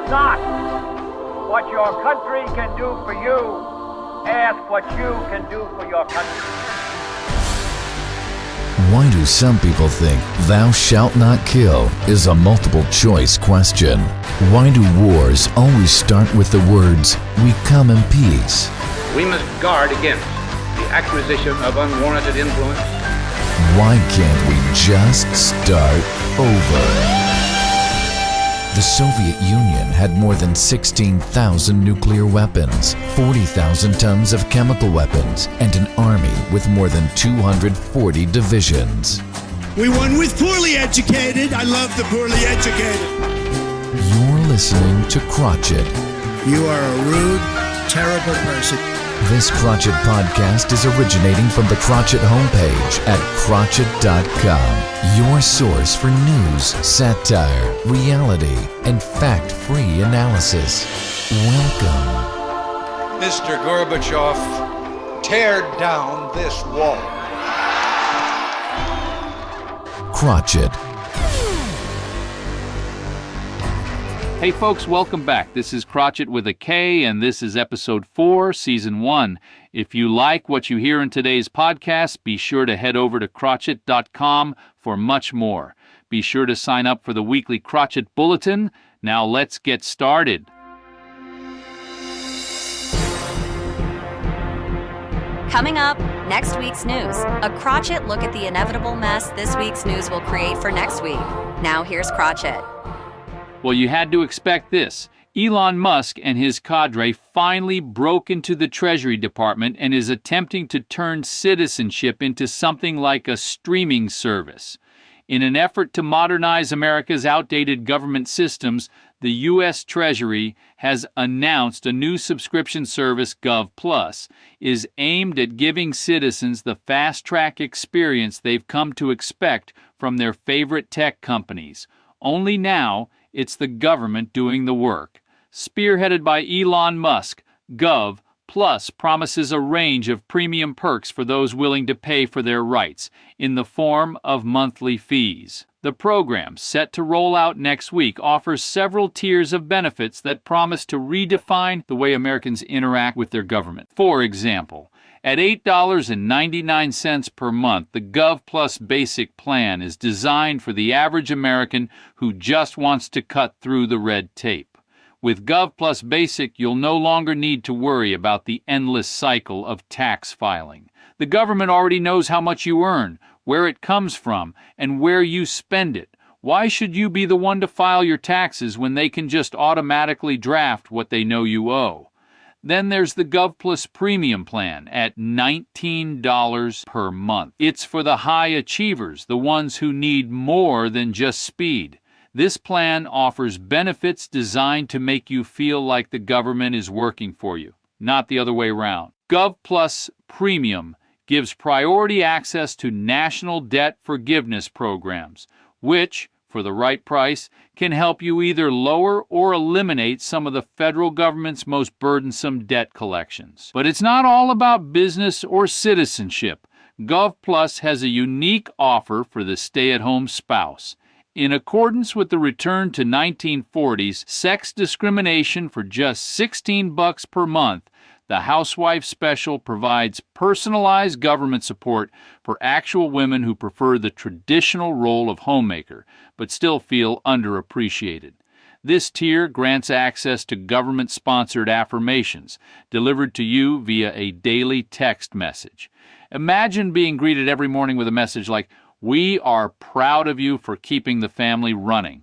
not what your country can do for you. Ask what you can do for your country. Why do some people think "thou shalt not kill" is a multiple choice question? Why do wars always start with the words, "we come in peace"? We must guard against the acquisition of unwarranted influence. Why can't we just start over? The Soviet Union had more than 16,000 nuclear weapons, 40,000 tons of chemical weapons, and an army with more than 240 divisions. We won with poorly educated. I love the poorly educated. You're listening to Krotchett. You are a rude, terrible person. This Krotchett podcast is originating from the Krotchett homepage at Krotchett.com, your source for news, satire, reality, and fact-free analysis. Welcome. Mr. Gorbachev, tear down this wall. Krotchett. Hey folks, welcome back. This is Krotchett with a K, and this is episode 4, season 1. If you like what you hear in today's podcast, be sure to head over to Krotchett.com for much more. Be sure to sign up for the weekly Krotchett Bulletin. Now let's get started. Coming up, next week's news. A Krotchett look at the inevitable mess this week's news will create for next week. Now here's Krotchett. Well, you had to expect this. Elon Musk and his cadre finally broke into the Treasury Department and is attempting to turn Citizenship into something like a streaming service. In an effort to modernize America's outdated government systems, the U.S. Treasury has announced a new subscription service, GovPlus, is aimed at giving citizens the fast-track experience they've come to expect from their favorite tech companies. Only now, it's the government doing the work. Spearheaded by Elon Musk, GovPlus promises a range of premium perks for those willing to pay for their rights, in the form of monthly fees. The program, set to roll out next week, offers several tiers of benefits that promise to redefine the way Americans interact with their government. For example, at $8.99 per month, the GovPlus Basic plan is designed for the average American who just wants to cut through the red tape. With GovPlus Basic, you'll no longer need to worry about the endless cycle of tax filing. The government already knows how much you earn, where it comes from, and where you spend it. Why should you be the one to file your taxes when they can just automatically draft what they know you owe? Then there's the GovPlus Premium Plan at $19 per month. It's for the high achievers, the ones who need more than just speed. This plan offers benefits designed to make you feel like the government is working for you, not the other way around. GovPlus Premium gives priority access to national debt forgiveness programs, which, for the right price, can help you either lower or eliminate some of the federal government's most burdensome debt collections. But it's not all about business or citizenship. GovPlus has a unique offer for the stay-at-home spouse. In accordance with the return to 1940s sex discrimination for just $16 per month, the Housewife Special provides personalized government support for actual women who prefer the traditional role of homemaker, but still feel underappreciated. This tier grants access to government-sponsored affirmations delivered to you via a daily text message. Imagine being greeted every morning with a message like, "We are proud of you for keeping the family running."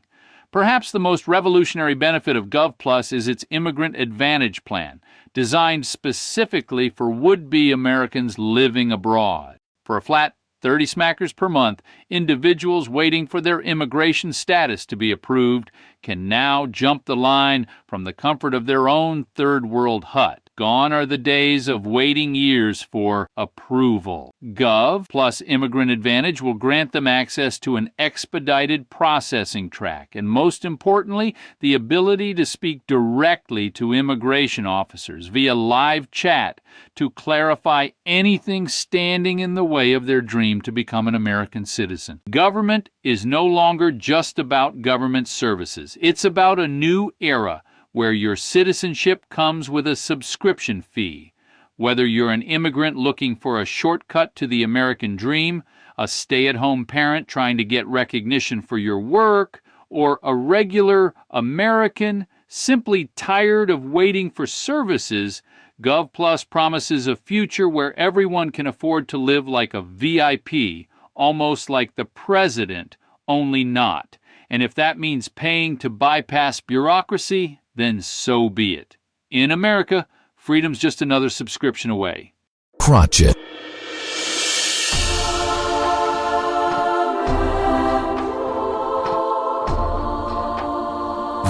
Perhaps the most revolutionary benefit of GovPlus is its Immigrant Advantage Plan, designed specifically for would-be Americans living abroad. For a flat 30 smackers per month, individuals waiting for their immigration status to be approved can now jump the line from the comfort of their own third world hut. Gone are the days of waiting years for approval. Gov plus Immigrant Advantage will grant them access to an expedited processing track, and most importantly, the ability to speak directly to immigration officers via live chat to clarify anything standing in the way of their dream to become an American citizen. Government is no longer just about government services. It's about a new era where your citizenship comes with a subscription fee. Whether you're an immigrant looking for a shortcut to the American dream, a stay-at-home parent trying to get recognition for your work, or a regular American simply tired of waiting for services, GovPlus promises a future where everyone can afford to live like a VIP, almost like the president, only not. And if that means paying to bypass bureaucracy, then so be it. In America, freedom's just another subscription away. Krotchett.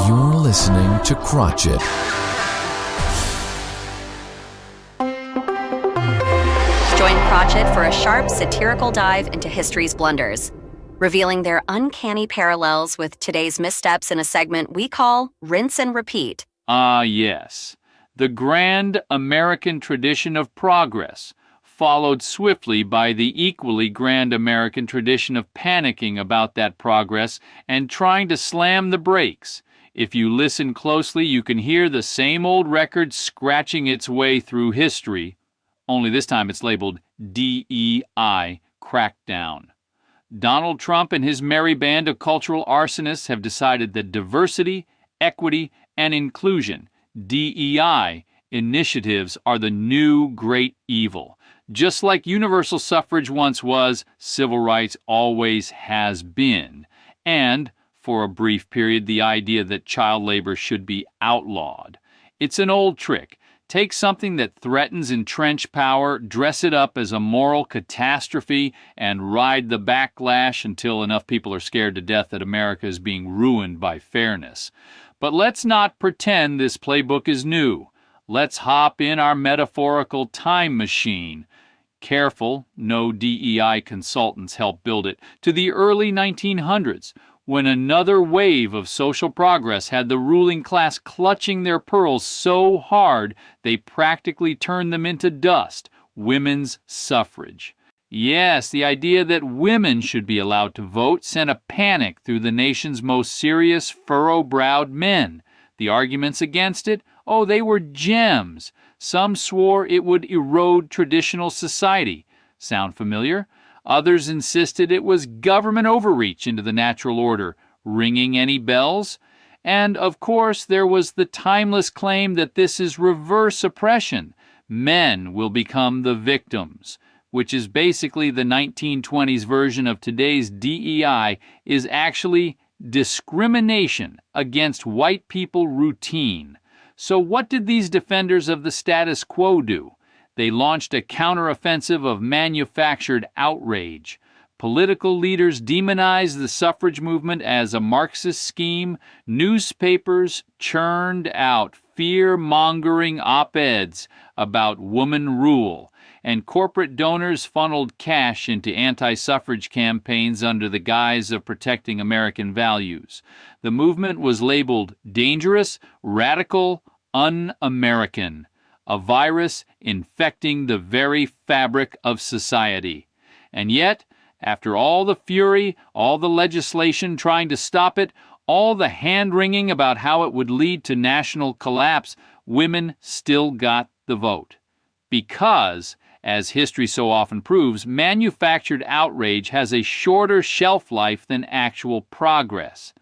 You're listening to Krotchett. Join Krotchett for a sharp, satirical dive into history's blunders, revealing their uncanny parallels with today's missteps in a segment we call Rinse and Repeat. Ah, yes. The grand American tradition of progress, followed swiftly by the equally grand American tradition of panicking about that progress and trying to slam the brakes. If you listen closely, you can hear the same old record scratching its way through history, only this time it's labeled DEI, Crackdown. Donald Trump and his merry band of cultural arsonists have decided that diversity, equity, and inclusion, DEI, initiatives are the new great evil. Just like universal suffrage once was, civil rights always has been. And, for a brief period, the idea that child labor should be outlawed. It's an old trick. Take something that threatens entrenched power, dress it up as a moral catastrophe, and ride the backlash until enough people are scared to death that America is being ruined by fairness. But let's not pretend this playbook is new. Let's hop in our metaphorical time machine. Careful, no DEI consultants helped build it, to the early 1900s, when another wave of social progress had the ruling class clutching their pearls so hard they practically turned them into dust, women's suffrage. Yes, the idea that women should be allowed to vote sent a panic through the nation's most serious, furrow-browed men. The arguments against it? Oh, they were gems. Some swore it would erode traditional society. Sound familiar? Others insisted it was government overreach into the natural order. Ringing any bells? And, of course, there was the timeless claim that this is reverse oppression. Men will become the victims, which is basically the 1920s version of today's DEI, is actually discrimination against white people routine. So what did these defenders of the status quo do? They launched a counteroffensive of manufactured outrage. Political leaders demonized the suffrage movement as a Marxist scheme. Newspapers churned out fear-mongering op-eds about woman rule, and corporate donors funneled cash into anti-suffrage campaigns under the guise of protecting American values. The movement was labeled dangerous, radical, un-American, a virus infecting the very fabric of society. And yet, after all the fury, all the legislation trying to stop it, all the hand-wringing about how it would lead to national collapse, women still got the vote. Because, as history so often proves, manufactured outrage has a shorter shelf life than actual progress.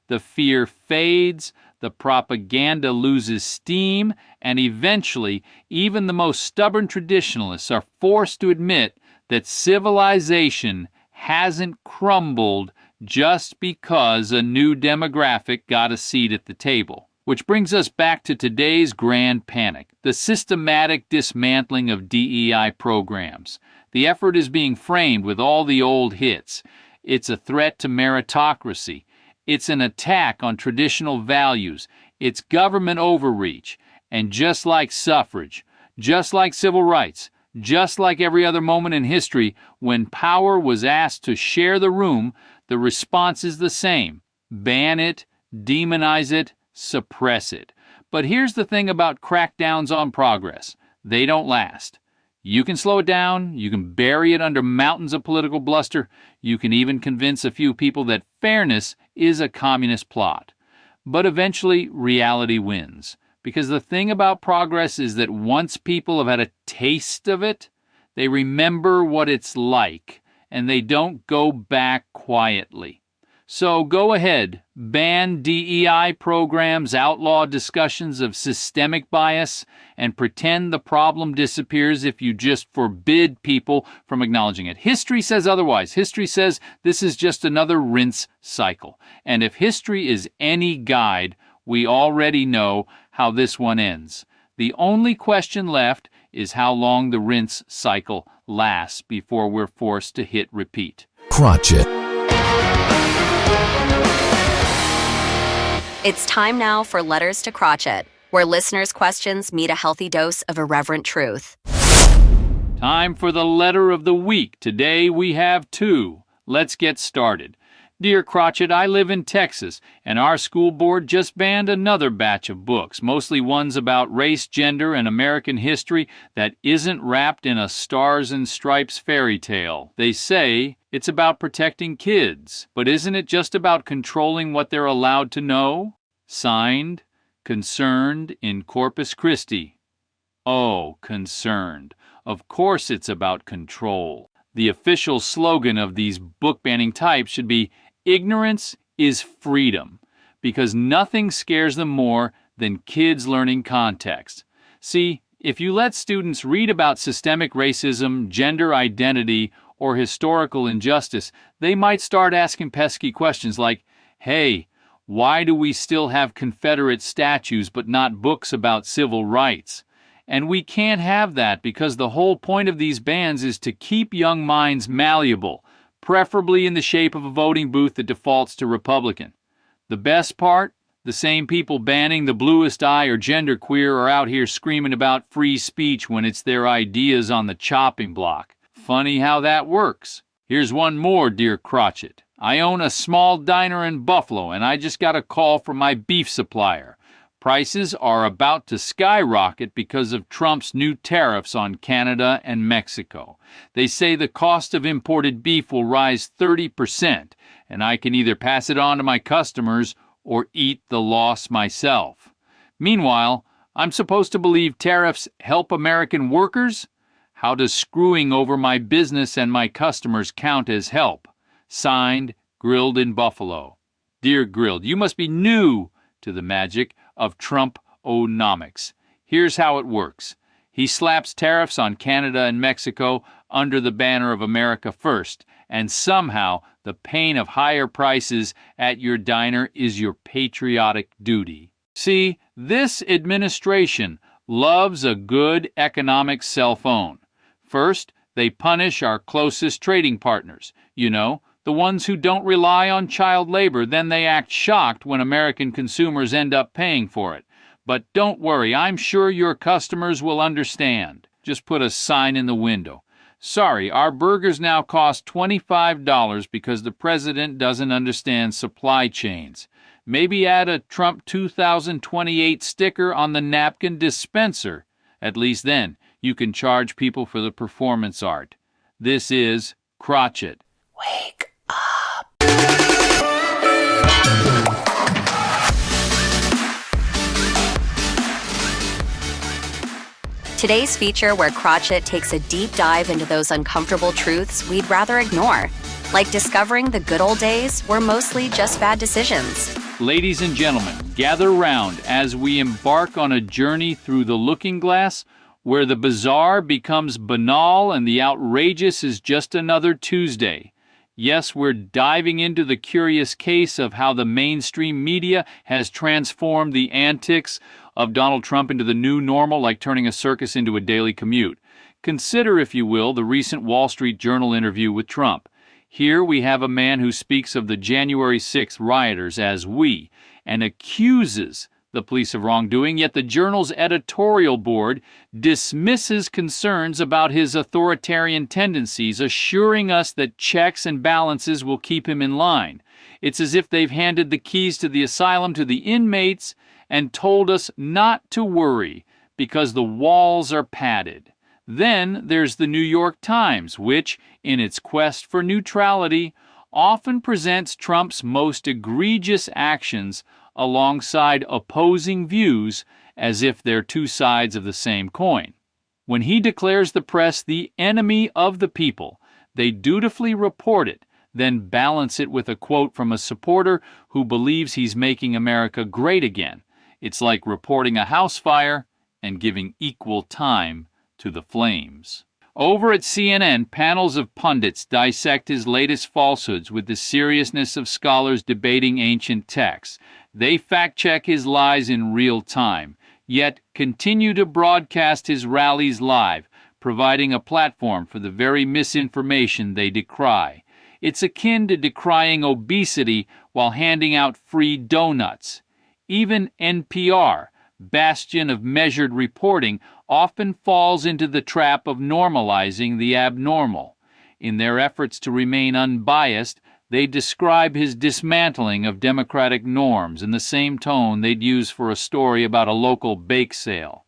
The fear fades, the propaganda loses steam, and eventually, even the most stubborn traditionalists are forced to admit that civilization hasn't crumbled just because a new demographic got a seat at the table. Which brings us back to today's grand panic, the systematic dismantling of DEI programs. The effort is being framed with all the old hits. It's a threat to meritocracy. It's an attack on traditional values. It's government overreach. And just like suffrage, just like civil rights, just like every other moment in history, when power was asked to share the room, the response is the same. Ban it, demonize it, suppress it. But here's the thing about crackdowns on progress. They don't last. You can slow it down, you can bury it under mountains of political bluster, you can even convince a few people that fairness is a communist plot. But eventually, reality wins. Because the thing about progress is that once people have had a taste of it, they remember what it's like, and they don't go back quietly. So go ahead, ban DEI programs, outlaw discussions of systemic bias, and pretend the problem disappears if you just forbid people from acknowledging it. History says otherwise. History says this is just another rinse cycle. And if history is any guide, we already know how this one ends. The only question left is how long the rinse cycle lasts before we're forced to hit repeat. Krotchett. It's time now for Letters to Krotchett, where listeners' questions meet a healthy dose of irreverent truth. Time for the letter of the week. Today we have 2. Let's get started. Dear Krotchett, I live in Texas, and our school board just banned another batch of books, mostly ones about race, gender, and American history that isn't wrapped in a stars and stripes fairy tale. They say it's about protecting kids, but isn't it just about controlling what they're allowed to know? Signed, Concerned in Corpus Christi. Oh, concerned. Of course it's about control. The official slogan of these book-banning types should be, "Ignorance is freedom," because nothing scares them more than kids learning context. See, if you let students read about systemic racism, gender identity, or historical injustice, they might start asking pesky questions like, hey, why do we still have Confederate statues but not books about civil rights? And we can't have that because the whole point of these bans is to keep young minds malleable, preferably in the shape of a voting booth that defaults to Republican. The best part? The same people banning the bluest eye or genderqueer are out here screaming about free speech when it's their ideas on the chopping block. Funny how that works. Here's one more, dear Krotchett. I own a small diner in Buffalo, and I just got a call from my beef supplier. Prices are about to skyrocket because of Trump's new tariffs on Canada and Mexico. They say the cost of imported beef will rise 30%, and I can either pass it on to my customers or eat the loss myself. Meanwhile, I'm supposed to believe tariffs help American workers? How does screwing over my business and my customers count as help? Signed, Grilled in Buffalo. Dear Grilled, you must be new to the magic of Trump-onomics. Here's how it works. He slaps tariffs on Canada and Mexico under the banner of America First, and somehow the pain of higher prices at your diner is your patriotic duty. See, this administration loves a good economic cell phone. First, they punish our closest trading partners, the ones who don't rely on child labor. Then they act shocked when American consumers end up paying for it. But don't worry, I'm sure your customers will understand. Just put a sign in the window. Sorry, our burgers now cost $25 because the president doesn't understand supply chains. Maybe add a Trump 2028 sticker on the napkin dispenser. At least then, you can charge people for the performance art. This is Krotchett. Wake up. Today's feature, where Krotchett takes a deep dive into those uncomfortable truths we'd rather ignore, like discovering the good old days were mostly just bad decisions. Ladies and gentlemen, gather round as we embark on a journey through the looking glass where the bizarre becomes banal and the outrageous is just another Tuesday. Yes, we're diving into the curious case of how the mainstream media has transformed the antics of Donald Trump into the new normal, like turning a circus into a daily commute. Consider, if you will, the recent Wall Street Journal interview with Trump. Here we have a man who speaks of the January 6th rioters as we, and accuses the police of wrongdoing, yet the Journal's editorial board dismisses concerns about his authoritarian tendencies, assuring us that checks and balances will keep him in line. It's as if they've handed the keys to the asylum to the inmates and told us not to worry because the walls are padded. Then there's the New York Times, which, in its quest for neutrality, often presents Trump's most egregious actions alongside opposing views as if they're two sides of the same coin. When he declares the press the enemy of the people, they dutifully report it, then balance it with a quote from a supporter who believes he's making America great again. It's like reporting a house fire and giving equal time to the flames. Over at CNN, panels of pundits dissect his latest falsehoods with the seriousness of scholars debating ancient texts. They fact-check his lies in real time, yet continue to broadcast his rallies live, providing a platform for the very misinformation they decry. It's akin to decrying obesity while handing out free donuts. Even NPR, bastion of measured reporting, often falls into the trap of normalizing the abnormal. In their efforts to remain unbiased, they describe his dismantling of democratic norms in the same tone they'd use for a story about a local bake sale.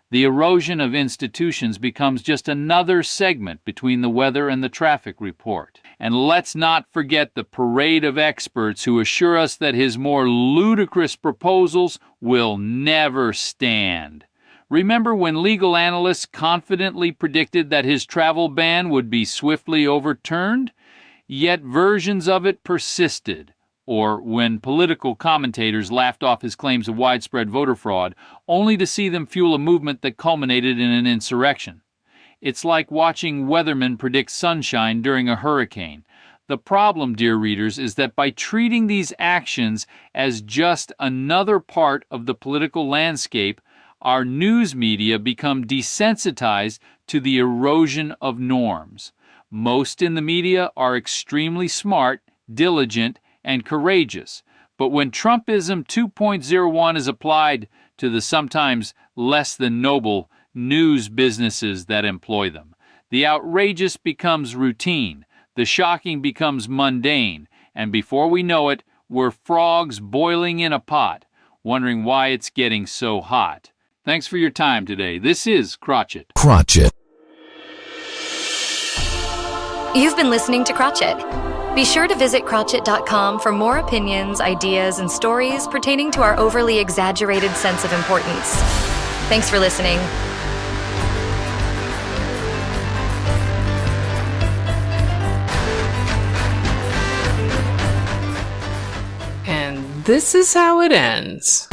The erosion of institutions becomes just another segment between the weather and the traffic report. And let's not forget the parade of experts who assure us that his more ludicrous proposals will never stand. Remember when legal analysts confidently predicted that his travel ban would be swiftly overturned? Yet versions of it persisted. Or when political commentators laughed off his claims of widespread voter fraud, only to see them fuel a movement that culminated in an insurrection. It's like watching weathermen predict sunshine during a hurricane. The problem, dear readers, is that by treating these actions as just another part of the political landscape, our news media become desensitized to the erosion of norms. Most in the media are extremely smart, diligent, and courageous. But when Trumpism 2.01 is applied to the sometimes less than noble news businesses that employ them, the outrageous becomes routine, the shocking becomes mundane, and before we know it, we're frogs boiling in a pot, wondering why it's getting so hot. Thanks for your time today. This is Krotchett. Krotchett. You've been listening to Krotchett. Be sure to visit Krotchett.com for more opinions, ideas, and stories pertaining to our overly exaggerated sense of importance. Thanks for listening. And this is how it ends.